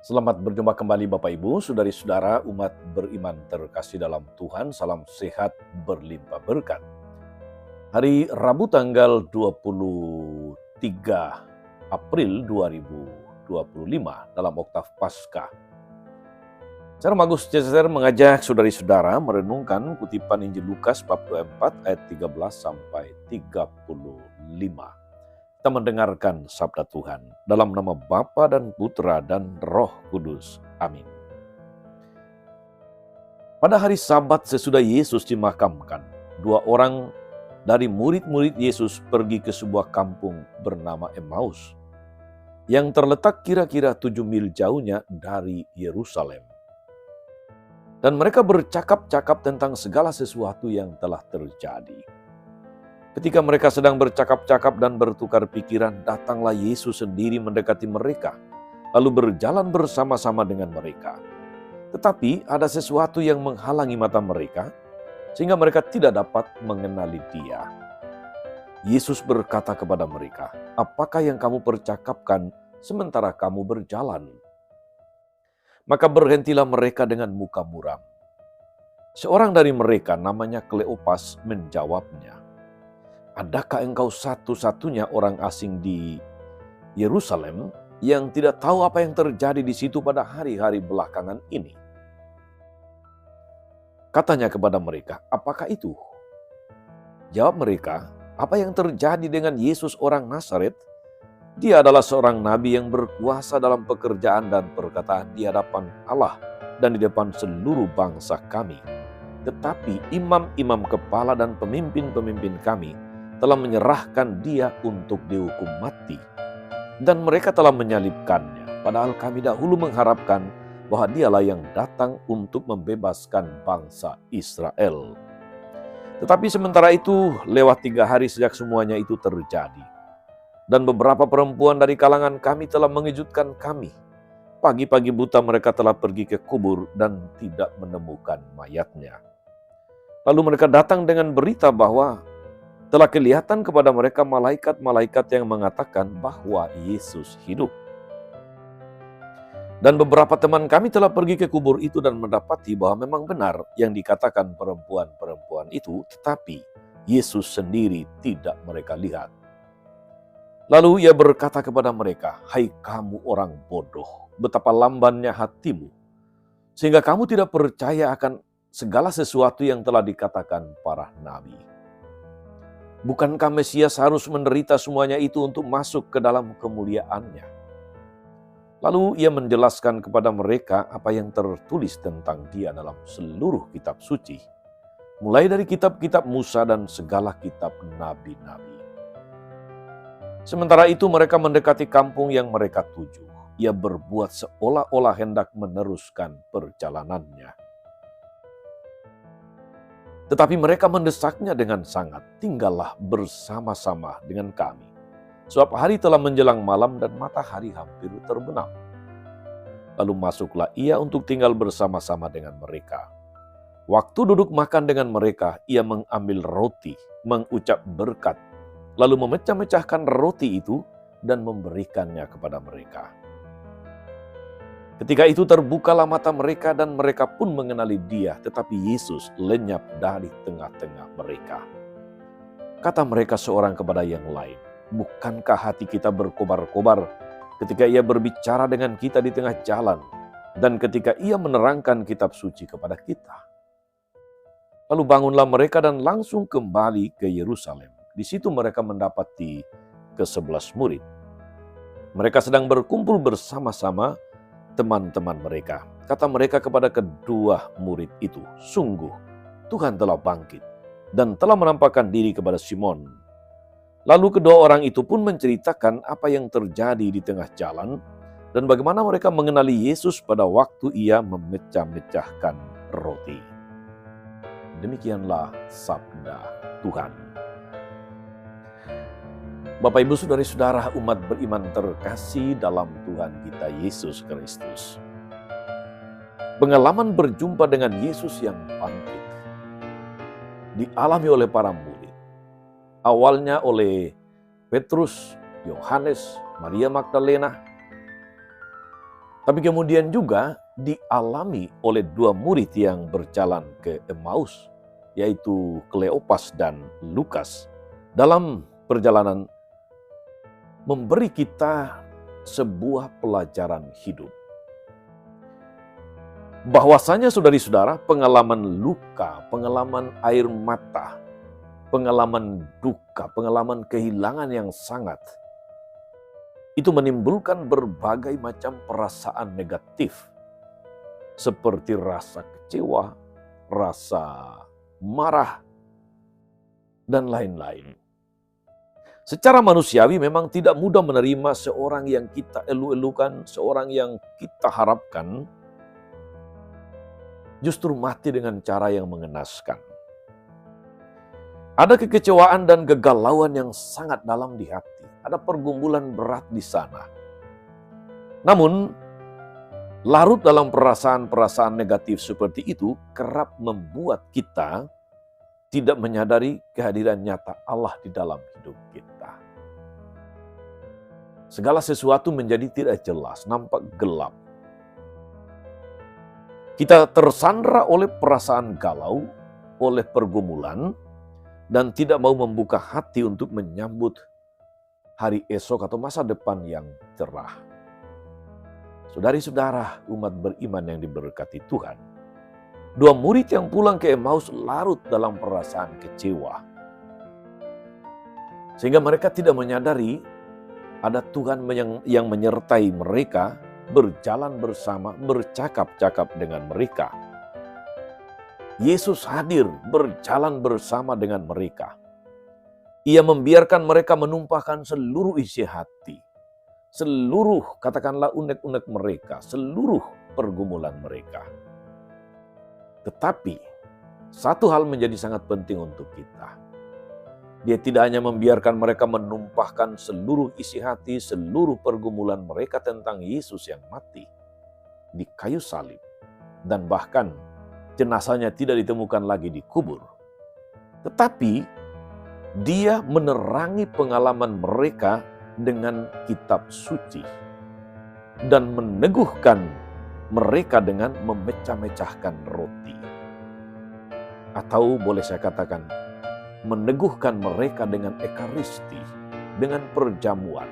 Selamat berjumpa kembali Bapak Ibu, saudari-saudara umat beriman terkasih dalam Tuhan, salam sehat berlimpah berkat. Hari Rabu tanggal 23 April 2025 dalam oktav Paskah. Saya Magus Cesar mengajak saudari-saudara merenungkan kutipan Injil Lukas bab 24 ayat 13 sampai 35. Kita mendengarkan sabda Tuhan dalam nama Bapa dan Putra dan Roh Kudus. Amin. Pada hari Sabat sesudah Yesus dimakamkan, dua orang dari murid-murid Yesus pergi ke sebuah kampung bernama Emmaus yang terletak kira-kira 7 mil jauhnya dari Yerusalem. Dan mereka bercakap-cakap tentang segala sesuatu yang telah terjadi. Ketika mereka sedang bercakap-cakap dan bertukar pikiran, datanglah Yesus sendiri mendekati mereka, lalu berjalan bersama-sama dengan mereka. Tetapi ada sesuatu yang menghalangi mata mereka, sehingga mereka tidak dapat mengenali Dia. Yesus berkata kepada mereka, "Apakah yang kamu percakapkan sementara kamu berjalan?" Maka berhentilah mereka dengan muka muram. Seorang dari mereka, namanya Kleopas, menjawabnya, "Adakah engkau satu-satunya orang asing di Yerusalem yang tidak tahu apa yang terjadi di situ pada hari-hari belakangan ini?" Katanya kepada mereka, "Apakah itu?" Jawab mereka, "Apa yang terjadi dengan Yesus orang Nazaret? Dia adalah seorang nabi yang berkuasa dalam pekerjaan dan perkataan di hadapan Allah dan di depan seluruh bangsa kami. Tetapi imam-imam kepala dan pemimpin-pemimpin kami telah menyerahkan Dia untuk dihukum mati. Dan mereka telah menyalibkannya, padahal kami dahulu mengharapkan bahwa Dialah yang datang untuk membebaskan bangsa Israel. Tetapi sementara itu, lewat 3 hari sejak semuanya itu terjadi. Dan beberapa perempuan dari kalangan kami telah mengejutkan kami. Pagi-pagi buta mereka telah pergi ke kubur dan tidak menemukan mayatnya. Lalu mereka datang dengan berita bahwa telah kelihatan kepada mereka malaikat-malaikat yang mengatakan bahwa Yesus hidup. Dan beberapa teman kami telah pergi ke kubur itu dan mendapati bahwa memang benar yang dikatakan perempuan-perempuan itu, tetapi Yesus sendiri tidak mereka lihat. Lalu ia berkata kepada mereka, "Hai kamu orang bodoh, betapa lambannya hatimu, sehingga kamu tidak percaya akan segala sesuatu yang telah dikatakan para nabi. Bukankah Mesias harus menderita semuanya itu untuk masuk ke dalam kemuliaannya?" Lalu ia menjelaskan kepada mereka apa yang tertulis tentang Dia dalam seluruh kitab suci, mulai dari kitab-kitab Musa dan segala kitab nabi-nabi. Sementara itu mereka mendekati kampung yang mereka tuju. Ia berbuat seolah-olah hendak meneruskan perjalanannya. Tetapi mereka mendesaknya dengan sangat, "Tinggallah bersama-sama dengan kami, sebab hari telah menjelang malam dan matahari hampir terbenam." Lalu masuklah ia untuk tinggal bersama-sama dengan mereka. Waktu duduk makan dengan mereka, ia mengambil roti, mengucap berkat, lalu memecah-mecahkan roti itu dan memberikannya kepada mereka. Ketika itu terbukalah mata mereka dan mereka pun mengenali Dia, tetapi Yesus lenyap dari tengah-tengah mereka. Kata mereka seorang kepada yang lain, "Bukankah hati kita berkobar-kobar ketika Ia berbicara dengan kita di tengah jalan dan ketika Ia menerangkan kitab suci kepada kita?" Lalu bangunlah mereka dan langsung kembali ke Yerusalem. Di situ mereka mendapati ke-11 murid. Mereka sedang berkumpul bersama-sama teman-teman mereka. Kata mereka kepada kedua murid itu, "Sungguh, Tuhan telah bangkit dan telah menampakkan diri kepada Simon." Lalu kedua orang itu pun menceritakan apa yang terjadi di tengah jalan dan bagaimana mereka mengenali Yesus pada waktu Ia memecah-mecahkan roti. Demikianlah sabda Tuhan. Bapak, Ibu, saudari-saudara umat beriman terkasih dalam Tuhan kita Yesus Kristus. Pengalaman berjumpa dengan Yesus yang bangkit dialami oleh para murid. Awalnya oleh Petrus, Yohanes, Maria Magdalena, Tapi kemudian juga dialami oleh dua murid yang berjalan ke Emmaus, yaitu Kleopas dan Lukas. Dalam perjalanan memberi kita sebuah pelajaran hidup. Bahwasanya saudari-saudara, pengalaman luka, pengalaman air mata, pengalaman duka, pengalaman kehilangan yang sangat, itu menimbulkan berbagai macam perasaan negatif, seperti rasa kecewa, rasa marah, dan lain-lain. Secara manusiawi memang tidak mudah menerima seorang yang kita elu-elukan, seorang yang kita harapkan, justru mati dengan cara yang mengenaskan. Ada kekecewaan dan kegalauan yang sangat dalam di hati. Ada pergumulan berat di sana. Namun, larut dalam perasaan-perasaan negatif seperti itu kerap membuat kita tidak menyadari kehadiran nyata Allah di dalam hidup kita. Segala sesuatu menjadi tidak jelas, nampak gelap. Kita tersandra oleh perasaan galau, oleh pergumulan, dan tidak mau membuka hati untuk menyambut hari esok atau masa depan yang cerah. Saudari-saudara, umat beriman yang diberkati Tuhan, dua murid yang pulang ke Emmaus larut dalam perasaan kecewa. Sehingga mereka tidak menyadari ada Tuhan yang menyertai mereka, berjalan bersama, bercakap-cakap dengan mereka. Yesus hadir berjalan bersama dengan mereka. Ia membiarkan mereka menumpahkan seluruh isi hati, seluruh katakanlah unek-unek mereka, seluruh pergumulan mereka. Tetapi satu hal menjadi sangat penting untuk kita. Dia tidak hanya membiarkan mereka menumpahkan seluruh isi hati, seluruh pergumulan mereka tentang Yesus yang mati di kayu salib, dan bahkan jenazahnya tidak ditemukan lagi di kubur. Tetapi dia menerangi pengalaman mereka dengan kitab suci dan meneguhkan mereka dengan memecah-mecahkan roti. Atau boleh saya katakan, meneguhkan mereka dengan ekaristi, dengan perjamuan.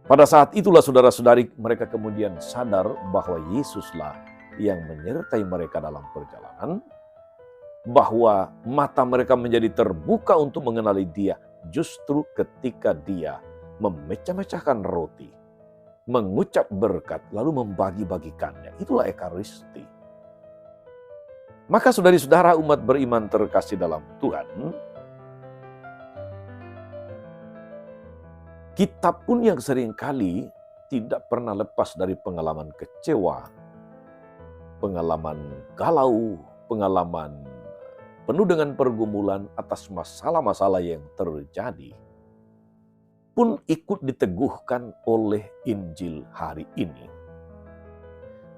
Pada saat itulah saudara-saudari, mereka kemudian sadar bahwa Yesuslah yang menyertai mereka dalam perjalanan, bahwa mata mereka menjadi terbuka untuk mengenali Dia justru ketika Dia memecah-mecahkan roti, mengucap berkat, lalu membagi-bagikannya. Itulah ekaristi. Maka saudari-saudara umat beriman terkasih dalam Tuhan, kita pun yang seringkali tidak pernah lepas dari pengalaman kecewa, pengalaman galau, pengalaman penuh dengan pergumulan atas masalah-masalah yang terjadi, pun ikut diteguhkan oleh Injil hari ini.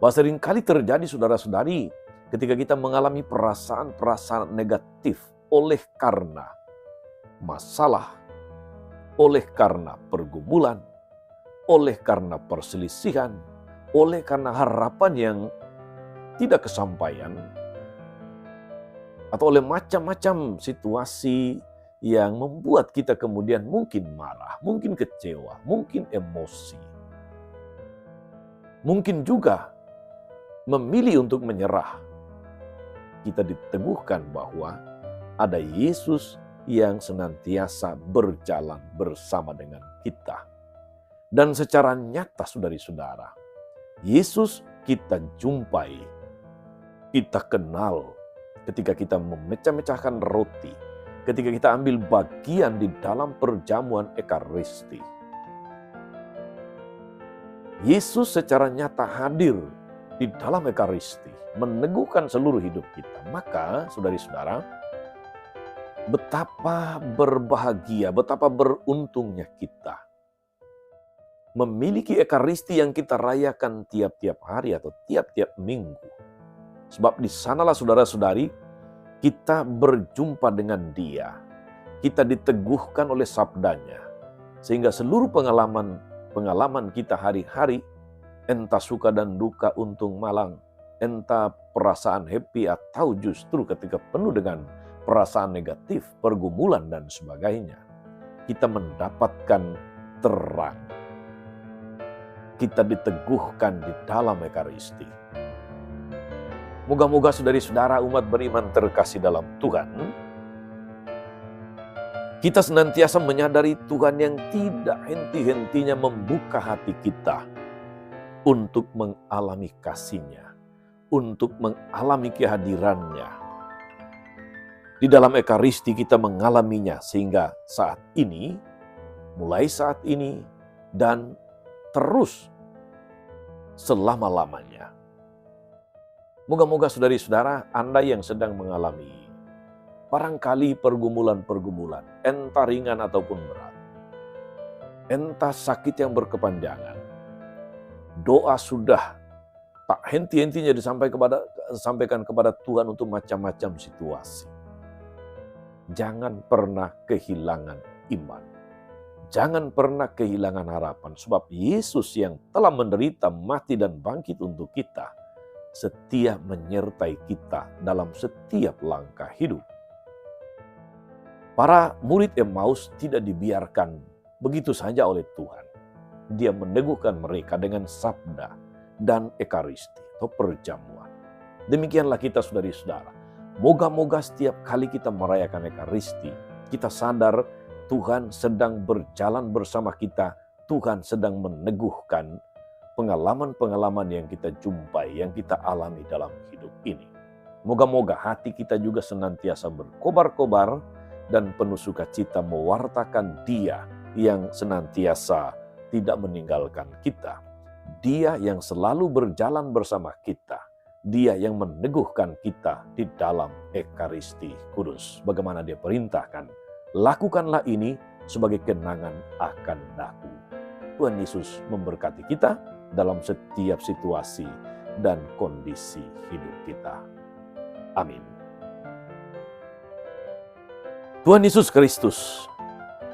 Bahwa seringkali terjadi saudara-saudari ketika kita mengalami perasaan-perasaan negatif oleh karena masalah, oleh karena pergumulan, oleh karena perselisihan, oleh karena harapan yang tidak kesampaian, atau oleh macam-macam situasi yang membuat kita kemudian mungkin marah, mungkin kecewa, mungkin emosi. Mungkin juga memilih untuk menyerah. Kita diteguhkan bahwa ada Yesus yang senantiasa berjalan bersama dengan kita. Dan secara nyata saudari-saudara, Yesus kita jumpai, kita kenal, ketika kita memecah-mecahkan roti, ketika kita ambil bagian di dalam perjamuan ekaristi. Yesus secara nyata hadir di dalam ekaristi, meneguhkan seluruh hidup kita. Maka, saudari-saudara, betapa berbahagia, betapa beruntungnya kita memiliki ekaristi yang kita rayakan tiap-tiap hari atau tiap-tiap minggu. Sebab di sanalah saudara-saudari kita berjumpa dengan Dia. Kita diteguhkan oleh sabdanya. Sehingga seluruh pengalaman pengalaman kita hari-hari, entah suka dan duka, untung malang, entah perasaan happy atau justru ketika penuh dengan perasaan negatif, pergumulan dan sebagainya, kita mendapatkan terang. Kita diteguhkan di dalam Ekaristi. Moga-moga saudari-saudara umat beriman terkasih dalam Tuhan, kita senantiasa menyadari Tuhan yang tidak henti-hentinya membuka hati kita untuk mengalami kasih-Nya, untuk mengalami kehadiran-Nya. Di dalam Ekaristi kita mengalaminya sehingga saat ini, mulai saat ini, dan terus selama-lamanya. Moga-moga saudari-saudara, Anda yang sedang mengalami barangkali pergumulan-pergumulan, entah ringan ataupun berat, entah sakit yang berkepanjangan, doa sudah tak henti-hentinya disampaikan kepada Tuhan untuk macam-macam situasi. Jangan pernah kehilangan iman. Jangan pernah kehilangan harapan, sebab Yesus yang telah menderita, mati, dan bangkit untuk kita, setia menyertai kita dalam setiap langkah hidup. Para murid Emmaus tidak dibiarkan begitu saja oleh Tuhan. Dia meneguhkan mereka dengan sabda dan Ekaristi atau perjamuan. Demikianlah kita saudari-saudara. Moga-moga setiap kali kita merayakan Ekaristi, kita sadar Tuhan sedang berjalan bersama kita. Tuhan sedang meneguhkan pengalaman-pengalaman yang kita jumpai, yang kita alami dalam hidup ini. Moga-moga hati kita juga senantiasa berkobar-kobar dan penuh sukacita mewartakan Dia yang senantiasa tidak meninggalkan kita. Dia yang selalu berjalan bersama kita. Dia yang meneguhkan kita di dalam Ekaristi Kudus. Bagaimana Dia perintahkan, lakukanlah ini sebagai kenangan akan daku. Tuhan Yesus memberkati kita dalam setiap situasi dan kondisi hidup kita. Amin. Tuhan Yesus Kristus,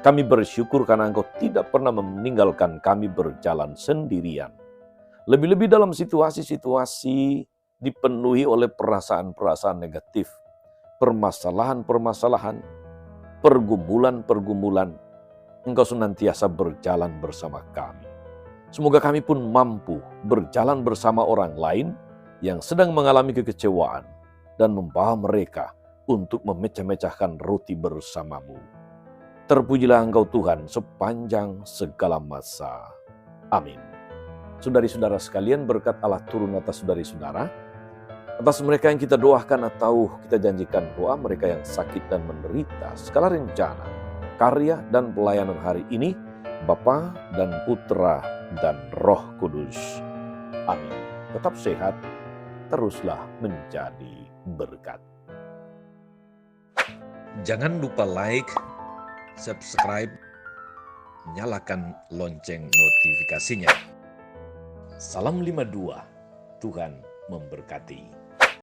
kami bersyukur karena Engkau tidak pernah meninggalkan kami berjalan sendirian. Lebih-lebih dalam situasi-situasi dipenuhi oleh perasaan-perasaan negatif, permasalahan-permasalahan, pergumulan-pergumulan, Engkau senantiasa berjalan bersama kami. Semoga kami pun mampu berjalan bersama orang lain yang sedang mengalami kekecewaan dan membawa mereka untuk memecah-mecahkan roti bersamamu. Terpujilah Engkau Tuhan sepanjang segala masa. Amin. Saudari-saudara sekalian, berkat Allah turun atas saudari-saudara, atas mereka yang kita doakan atau kita janjikan doa, mereka yang sakit dan menderita, segala rencana, karya dan pelayanan hari ini, Bapa dan Putra dan Roh Kudus. Amin. Tetap sehat, teruslah menjadi berkat. Jangan lupa like, subscribe, nyalakan lonceng notifikasinya. Salam 52, Tuhan memberkati.